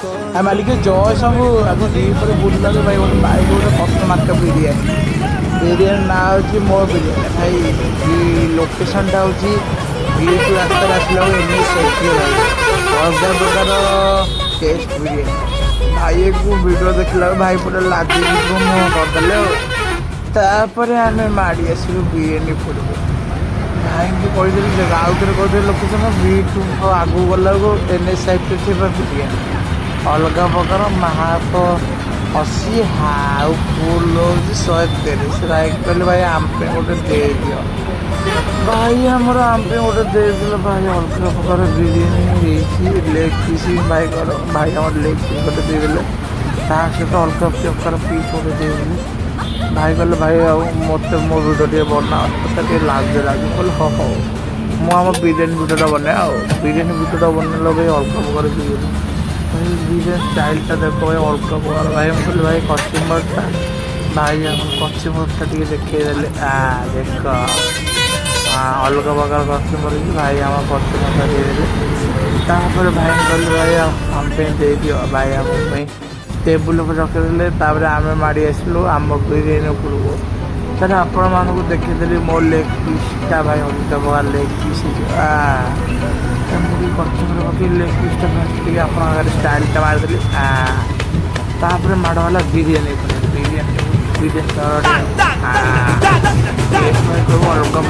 ମାଲିକ ଜୟ ସବୁ ଆଗ ଦିପରେ ବୁଲିଲା ଭାଇ ଗୋଟେ ବାଇକ୍ ଗୋଟେ କଷ୍ଟ ମାର୍କା ବିରିୟାନୀ ନାଁ ହେଉଛି ମୋ ବିରିୟାନୀ ଭାଇ ଲୋକେସନ୍ଟା ହେଉଛି ବିଟୁ ରାସ୍ତାରେ ଆସିଲା ବେଳକୁ ଅଲଗା ପ୍ରକାର ଟେଷ୍ଟ ବିରିୟାନୀ ଭାଇକୁ ଭିଡ଼ିଓ ଦେଖିଲା ବେଳକୁ ଭାଇ ପୁରା ଲାଗିଯିବ ମୁଁ କରିଦେଲେ ଆଉ ତାପରେ ଆମେ ମାଡ଼ି ଆସିଲୁ ବିରିୟାନୀ ପଡ଼ିବୁ ଭାଇଙ୍କୁ କହିଦେଲି ଯେ ଆଉ ଥରେ କହିଦେଲି ଲୋକେସନ୍ ବିଟୁ ଆଗକୁ ଗଲାବେଳକୁ NH ସାଇଡ଼୍ରେ ଥିବା ବିରିୟାନୀ ଅଲଗା ପ୍ରକାର ମାହାପ 80 ଆଉ ଫୁଲ୍ ହେଉଛି 130 ରାଇକ୍ କହିଲେ ଭାଇ ଆମ ପାଇଁ ଗୋଟେ ଦେଇଦିଅ ଭାଇ ଆମର ଆମ ପାଇଁ ଗୋଟେ ଦେଇଦେଲେ ଭାଇ ଅଲଗା ପ୍ରକାର ବିରିୟାନୀ ହେଇଛି ଲେଗ୍ ପିସ୍ ଭାଇ ଆମର ଲେଗ୍ ପିସ୍ ଗୋଟେ ଦେଇଦେଲେ ତା ସହିତ ଅଲଗା ପ୍ରକାର ପିସ୍ ଗୋଟେ ଦେଇଦେଲେ ଭାଇ କହିଲେ ଭାଇ ଆଉ ମୋତେ ମୋ ଭିଡ଼ିଓ ଟିକେ ବନାଅ ମୋତେ ଟିକେ ଲାଜ କହିଲେ ହଉ ମୁଁ ଆମ ବିରିୟାନୀ ଭିଡ଼ିଓଟା ବନାଏ ଆଉ ବିରିୟାନୀ ଭିଡ଼ିଓଟା ବନେଇଲେ ଭାଇ ଅଲଗା ପ୍ରକାର ବିରିୟାନୀ ଭାଇ ବିରିୟାନୀ ଷ୍ଟାଇଲ୍ଟା ଦେଖ ଭାଇ ଅଲଗା ପ୍ରକାର ଭାଇ ମୁଁ କହିଲି ଭାଇ କଚୁମ୍ବରଟା ଭାଇ ଆମର କଚୁମ୍ବରଟା ଟିକେ ଦେଖେଇଦେଲେ ଦେଖ ଅଲଗା ପ୍ରକାର କଚୁମ୍ବର ଭାଇ ଆମ କଚୁମ୍ବରଟା ଦେଇଦେଲେ ତାପରେ ଭାଇ କହିଲେ ଭାଇ ଆମ ପାଇଁ ଦେଇଦିଅ ଭାଇ ଆମ ପାଇଁ ଟେବୁଲ୍ ଉପରେ ରଖିଦେଲେ ତାପରେ ଆମେ ମାଡ଼ି ଆସିଲୁ ଆମ ବିରିୟାନୀ ଉପରକୁ ତାହେଲେ ଆପଣମାନଙ୍କୁ ଦେଖିଦେଲି ମୋ ଲେଗ୍ ପିସ୍ଟା ଭାଇ ଅଲଗା ପ୍ରକାର ଲେଗ୍ ପିସ୍ ମୁଁ ଟିକେ କଚୁମ୍ବର ପକେଇ ଲେଗ୍ ପିସ୍ଟା ଟିକେ ଆପଣଙ୍କ ଆଗରେ ଷ୍ଟାଇଲ୍ଟା ମାରିଦେଲି ତାପରେ ମାଡ଼ ହେଲା ବିରିୟାନୀ ଉପରେ ବିରିୟାନୀ ଅଲଗା